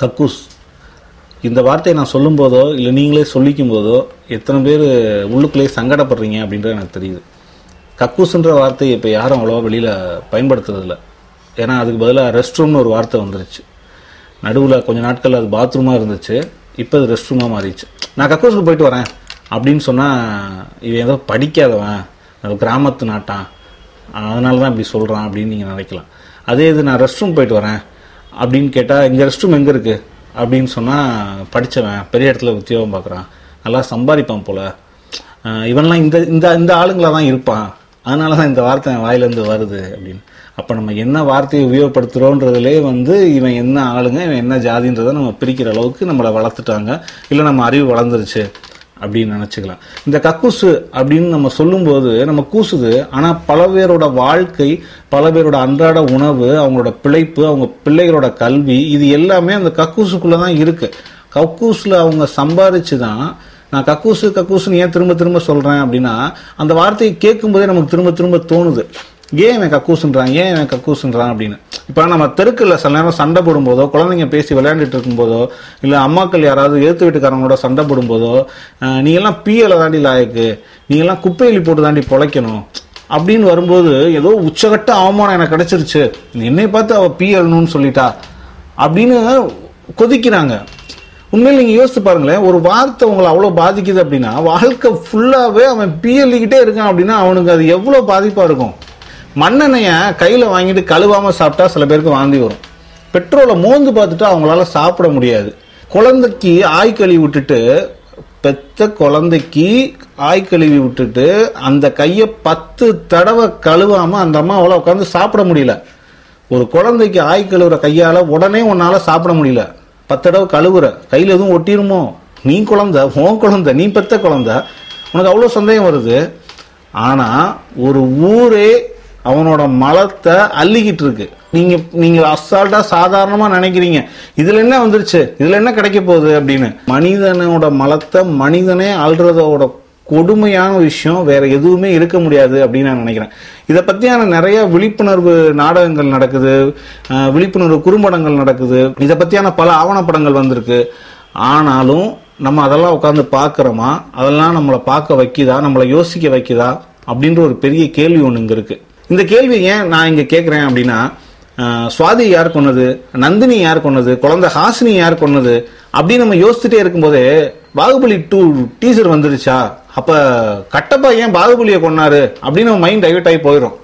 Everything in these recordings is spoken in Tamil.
கக்கூஸ் இந்த வார்த்தையை நான் சொல்லும் போதோ இல்லை நீங்களே சொல்லிக்கும் போதோ எத்தனை பேர் உள்ளுக்குள்ளேயே சங்கடப்படுறீங்க அப்படின்றது எனக்கு தெரியுது. கக்கூஸ்ன்ற வார்த்தையை இப்போ யாரும் அவ்வளோவா வெளியில் பயன்படுத்துறதில்ல. ஏன்னா அதுக்கு பதிலாக ரெஸ்ட் ரூம்னு ஒரு வார்த்தை வந்துருச்சு. நடுவில் கொஞ்சம் நாட்கள் அது பாத்ரூமாக இருந்துச்சு, இப்போ அது ரெஸ்ட் ரூமாக மாறிடுச்சு. நான் கக்கூஸுக்கு போயிட்டு வரேன் அப்படின்னு சொன்னால் இவன் ஏதோ படிக்காதவன், கிராமத்து நாட்டான், அதனால தான் இப்படி சொல்கிறான் அப்படின்னு நீங்கள் நினைக்கலாம். அதே இது நான் ரெஸ்ட் ரூம் போயிட்டு வரேன் அப்படின்னு கேட்டால் இங்கே ரெஸ்ட் ரூம் எங்கே இருக்குது அப்படின்னு சொன்னால் படித்தவன், பெரிய இடத்துல உத்தியோகம் பார்க்குறான், நல்லா சம்பாதிப்பான் போல், இவன்லாம் இந்த இந்த இந்த ஆளுங்களாக தான் இருப்பான், அதனால தான் இந்த வார்த்தை என் வாயிலேருந்து வருது அப்படின்னு. அப்போ நம்ம என்ன வார்த்தையை உபயோகப்படுத்துகிறோன்றதுலே இவன் என்ன ஆளுங்க, இவன் என்ன ஜாதின்றதை நம்ம பிரிக்கிற அளவுக்கு நம்மளை வளர்த்துட்டாங்க, இல்லை நம்ம அறிவு வளர்ந்துருச்சு அப்படின்னு நினச்சிக்கலாம். இந்த கக்கூசு அப்படின்னு நம்ம சொல்லும்போது நம்ம கூசுது. ஆனால் பல பேரோட வாழ்க்கை, பல பேரோட அன்றாட உணவு, அவங்களோட பிழைப்பு, அவங்க பிள்ளைகளோட கல்வி, இது எல்லாமே அந்த கக்கூசுக்குள்ளே தான் இருக்குது. கக்கூஸில் அவங்க சம்பாதிச்சு தான். நான் கக்கூசுன்னு ஏன் திரும்ப திரும்ப சொல்கிறேன் அப்படின்னா, அந்த வார்த்தையை கேட்கும்போதே நமக்கு திரும்ப திரும்ப தோணுது, ஏன் இவன் கக்கூசுன்றான் அப்படின்னு. இப்போ நம்ம தெருக்கில் சில நேரம் சண்டை போடும்போதோ, குழந்தைங்க பேசி விளையாண்டுட்டு இருக்கும்போதோ, இல்லை அம்மாக்கள் யாராவது எழுத்து வீட்டுக்காரங்களோட சண்டை போடும்போதோ, நீங்கள்லாம் பீயலை தாண்டி லாயக்கு, நீங்கள்லாம் குப்பையிலி போட்டு தாண்டி பொழைக்கணும் அப்படின்னு வரும்போது ஏதோ உச்சகட்ட அவமானம் எனக்கு கிடைச்சிருச்சு, என்னை பார்த்து அவள் பீயல்னு சொல்லிட்டா அப்படின்னு கொதிக்கிறாங்க. உண்மையில் நீங்கள் யோசித்து பாருங்களேன், ஒரு வார்த்தை உங்களை அவ்வளோ பாதிக்குது அப்படின்னா, வாழ்க்கை ஃபுல்லாகவே அவன் பீயல்லிக்கிட்டே இருக்கான் அப்படின்னா அவனுக்கு அது எவ்வளோ பாதிப்பாக இருக்கும். மண்ணெண்ணெயை கையில் வாங்கிட்டு கழுவாமல் சாப்பிட்டா சில பேருக்கு வாந்தி வரும். பெட்ரோலை மோந்து பார்த்துட்டு அவங்களால சாப்பிட முடியாது. குழந்தைக்கு ஆய் கழுவி விட்டுட்டு, பெத்த குழந்தைக்கு ஆய் கழுவி விட்டுட்டு அந்த கையை 10 தடவை கழுவாமல் அந்த அம்மாவால் உட்காந்து சாப்பிட முடியல. ஒரு குழந்தைக்கு ஆய் கழுவுற கையால் உடனே உன்னால் சாப்பிட முடியல, 10 தடவை கழுவுற, கையில் எதுவும் ஒட்டிருமோ, நீ குழந்தை, உன் குழந்தை, நீ பெத்த குழந்தை, உனக்கு அவ்வளோ சந்தேகம் வருது. ஆனால் ஒரு ஊரே அவனோட மலத்தை அள்ளிக்கிட்டு இருக்கு. நீங்க அசால்ட்டா சாதாரணமா நினைக்கிறீங்க இதுல என்ன வந்துருச்சு, இதுல என்ன கிடைக்க போகுது அப்படின்னு. மனிதனோட மலத்தை மனிதனே அள்ளுறதோட கொடுமையான விஷயம் வேற எதுவுமே இருக்க முடியாது அப்படின்னு நான் நினைக்கிறேன். இதை பத்தியான நிறைய விழிப்புணர்வு நாடகங்கள் நடக்குது, விழிப்புணர்வு குறும்படங்கள் நடக்குது, இதை பத்தியான பல ஆவணப்படங்கள் வந்திருக்கு. ஆனாலும் நம்ம அதெல்லாம் உட்காந்து பார்க்குறோமா, அதெல்லாம் நம்மளை பார்க்க வைக்குதா, நம்மளை யோசிக்க வைக்குதா அப்படின்ற ஒரு பெரிய கேள்வி ஒன்று இங்கே இருக்கு. இந்த கேள்வி ஏன் நான் இங்கே கேட்குறேன் அப்படின்னா, சுவாதி யார் கொன்னது, நந்தினி யார் கொன்னது, குழந்தை ஹாசினி யார் கொன்னது அப்படின்னு நம்ம யோசிச்சுட்டே இருக்கும்போதே பாகுபலி 2 டீசர் வந்துருச்சா, அப்போ கட்டப்பா ஏன் பாகுபலியை கொன்னாரு அப்படின்னு நம்ம மைண்ட் டைவர்ட் ஆகி போயிடும்.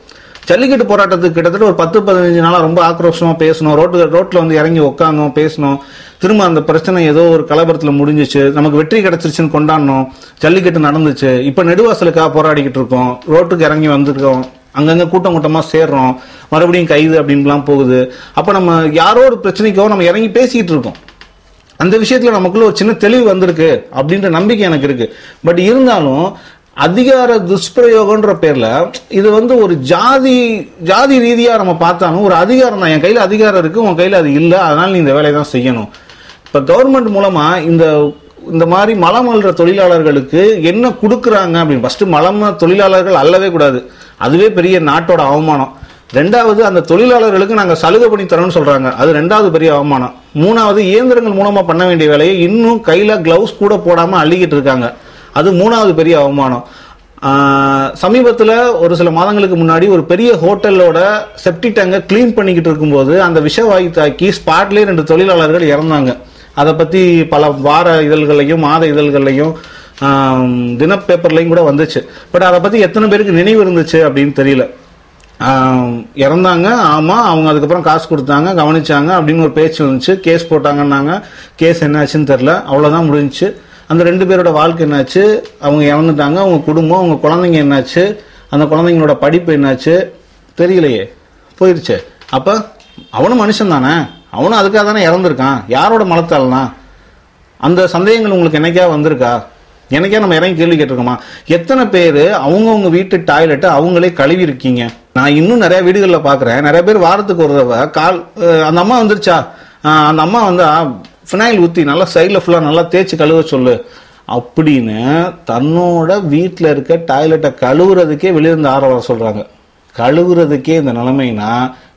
ஜல்லிக்கட்டு போராட்டத்துக்கு கிட்டத்தட்ட ஒரு 10-15 நாளாக ரொம்ப ஆக்ரோஷமாக பேசணும், ரோட்டில் இறங்கி உட்காந்தோம், பேசணும், திரும்ப அந்த பிரச்சனை ஏதோ ஒரு கலவரத்தில் முடிஞ்சிச்சு, நமக்கு வெற்றி கிடைச்சிருச்சுன்னு கொண்டாடணும், ஜல்லிக்கட்டு நடந்துச்சு, இப்போ நெடுவாசலுக்காக போராடிக்கிட்டு இருக்கோம், ரோட்டுக்கு இறங்கி வந்திருக்கோம், அங்கங்கே கூட்டமாக சேர்றோம், மறுபடியும் கைது அப்படின்லாம் போகுது. அப்போ நம்ம யாரோ ஒரு பிரச்சனைக்கோ நம்ம இறங்கி பேசிக்கிட்டு இருக்கோம். அந்த விஷயத்தில் நமக்குள்ள ஒரு சின்ன தெளிவு வந்திருக்கு அப்படின்ற நம்பிக்கை எனக்கு இருக்கு. பட் இருந்தாலும் அதிகார துஷ்பிரயோகன்ற பேர்ல இது ஒரு ஜாதி ரீதியா நம்ம பார்த்தாலும் ஒரு அதிகாரம் தான். என் கையில அதிகாரம் இருக்கு, உன் கையில அது இல்லை, அதனால நீ இந்த வேலையை தான் செய்யணும். இப்ப கவர்மெண்ட் மூலமா இந்த மாதிரி மலம் அள்ளுற தொழிலாளர்களுக்கு என்ன கொடுக்குறாங்க அப்படின்னு, ஃபர்ஸ்ட் மலம் தொழிலாளர்கள் அல்லவே கூடாது, அதுவே பெரிய நாட்டோட அவமானம். ரெண்டாவது, அந்த தொழிலாளர்களுக்கு நாங்கள் சலுகை பண்ணி தரோம்னு சொல்றாங்க, அது ரெண்டாவது பெரிய அவமானம். மூணாவது, இயந்திரங்கள் மூலமா பண்ண வேண்டிய வேலையை இன்னும் கையில கிளவுஸ் கூட போடாம அள்ளிக்கிட்டு இருக்காங்க, அது மூணாவது பெரிய அவமானம். சமீபத்தில் ஒரு சில மாதங்களுக்கு முன்னாடி ஒரு பெரிய ஹோட்டலோட செப்டி டேங்கை கிளீன் பண்ணிக்கிட்டு இருக்கும்போது அந்த விஷவாயு தாக்கி ஸ்பாட்லேயே 2 தொழிலாளர்கள் இறந்தாங்க. அதை பற்றி பல வார இதழ்களையும் மாத இதழ்களையும் தினப்பேப்பர்லையும் கூட வந்துச்சு. பட் அதை பற்றி எத்தனை பேருக்கு நினைவு இருந்துச்சு அப்படின்னு தெரியல. இறந்தாங்க, ஆமாம், அவங்க அதுக்கப்புறம் காசு கொடுத்தாங்க, கவனிச்சாங்க அப்படின்னு ஒரு பேச்சு வந்துச்சு, கேஸ் போட்டாங்கன்னாங்க. கேஸ் என்னாச்சுன்னு தெரில, அவ்வளோதான் முடிஞ்சிச்சு. அந்த 2 பேரோட வாழ்க்கை என்னாச்சு, அவங்க இறந்துட்டாங்க, அவங்க குடும்பம், அவங்க குழந்தைங்க என்னாச்சு, அந்த குழந்தைங்களோட படிப்பு என்னாச்சு தெரியலையே, போயிடுச்சு. அப்போ அவனும் மனுஷன் தானே, அவனும் அதுக்காக தானே இறந்துருக்கான், யாரோட மலத்தால்னா? அந்த சந்தேகங்கள் உங்களுக்கு என்னைக்கா வந்திருக்கா? எனக்கே நம்ம இறங்கி கேள்வி கேட்டிருக்கோமா? எத்தனை பேர் அவங்கவுங்க வீட்டு டாய்லெட்டை அவங்களே கழுவி இருக்கீங்க? நான் இன்னும் நிறைய வீடுகளில் பார்க்குறேன், நிறைய பேர் வாரத்துக்கு ஒரு தடவை அந்த அம்மா வந்துருச்சா, அந்த அம்மா ஃபினாயில் ஊற்றி நல்லா சைடில் ஃபுல்லாக நல்லா தேய்ச்சி கழுவ சொல்லு அப்படின்னு தன்னோட வீட்டில் இருக்க டாய்லெட்டை கழுவுறதுக்கே வெளியிருந்து ஆர்வம் சொல்கிறாங்க. கழுவுறதுக்கே இந்த நிலைமைனா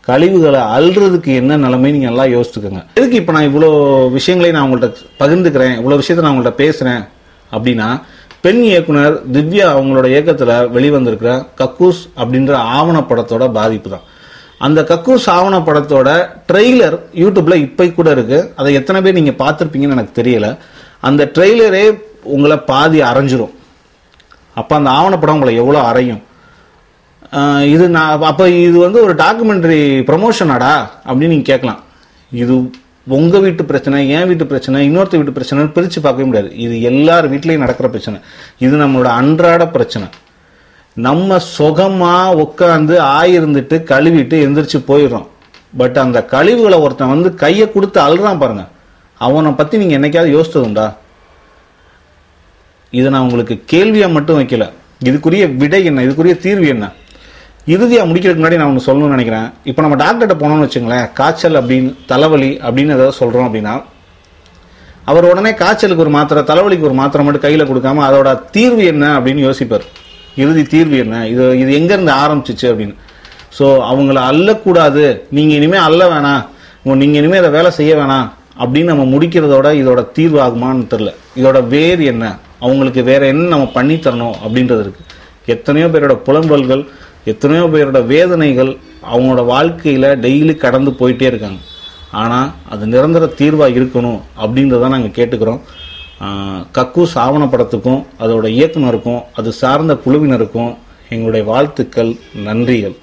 கழிவுகளை அள்ளுறதுக்கு என்ன நிலைமை நீங்க எல்லாம் யோசிச்சுக்கோங்க. எதுக்கு இப்ப நான் இவ்வளோ விஷயங்களையும் நான் உங்கள்கிட்ட பகிர்ந்துக்கிறேன், இவ்வளோ விஷயத்த நான் உங்கள்கிட்ட பேசுறேன் அப்படின்னா, பெண் இயக்குனர் திவ்யா அவங்களோட இயக்கத்துல வெளிவந்திருக்கிற கக்கூஸ் அப்படின்ற ஆவணப்படத்தோட பாதிப்பு தான். அந்த கக்கூஸ் ஆவணப்படத்தோட ட்ரெய்லர் யூடியூப்ல இப்ப கூட இருக்கு. அதை எத்தனை பேர் நீங்க பார்த்திருப்பீங்கன்னு எனக்கு தெரியல. அந்த ட்ரெய்லரே உங்களை பாதி அரைஞ்சிரும். அப்ப அந்த ஆவணப்படம் உங்களை எவ்வளவு அரையும். இது நான் அப்ப இது ஒரு டாக்குமெண்ட்ரி ப்ரமோஷனாடா அப்படின்னு நீங்க கேட்கலாம். இது உங்க வீட்டு பிரச்சனை, என் வீட்டு பிரச்சனை, இன்னொருத்த வீட்டு பிரச்சனை பிரிச்சு பார்க்கவே முடியாது. இது எல்லார் வீட்லயும் நடக்கிற பிரச்சனை. இது நம்மளோட அன்றாட பிரச்சனை. நம்ம சுகமா உட்காந்து ஆயிருந்துட்டு கழுவிட்டு எந்திரிச்சு போயிடுறோம். பட் அந்த கழிவுகளை ஒருத்தன் கையை கொடுத்து அழுறான் பாருங்க, அவனை பத்தி நீங்க என்னைக்காவது யோசிச்சதுண்டா? இதை நான் உங்களுக்கு கேள்வியா மட்டும் வைக்கல, இதுக்குரிய விடை என்ன, இதுக்குரிய தீர்வு என்ன. இறுதியா முடிக்கிறதுக்கு முன்னாடி நான் ஒன்று சொல்லணும்னு நினைக்கிறேன். இப்போ நம்ம டாக்டர்கிட்ட போனோம்னு வச்சுங்களேன், காய்ச்சல் அப்படின்னு தலைவலி அப்படின்னு ஏதாவது சொல்றோம் அப்படின்னா, அவர் உடனே காய்ச்சலுக்கு ஒரு மாத்திரை, தலைவலிக்கு ஒரு மாத்திரை மட்டும் கையில கொடுக்காம அதோட தீர்வு என்ன அப்படின்னு யோசிப்பார். இறுதி தீர்வு என்ன, இது எங்க இருந்து ஆரம்பிச்சிச்சு அப்படின்னு. ஸோ அவங்கள அள்ளக்கூடாது, நீங்க இனிமே அள்ள வேணாம், நீங்க இனிமே அதை வேலை செய்ய வேணாம் அப்படின்னு நம்ம முடிக்கிறதோட இதோட தீர்வு ஆகுமான்னு தெரியல. இதோட வேறு என்ன, அவங்களுக்கு வேற என்ன நம்ம பண்ணி தரணும் அப்படின்றது இருக்கு. எத்தனையோ பேரோட புலம்பல்கள், எத்தனையோ பேரோட வேதனைகள் அவங்களோட வாழ்க்கையில டெய்லி கடந்து போயிட்டே இருக்காங்க. ஆனா அது நிரந்தர தீர்வா இருக்கணும் அப்படின்றத நாங்கள் கேட்டுக்கிறோம். கக்கூஸ் ஆவணப்படத்துக்கும் அதோட இயக்குனருக்கும் அது சார்ந்த குழுவினருக்கும் எங்களுடைய வாழ்த்துக்கள், நன்றிகள்.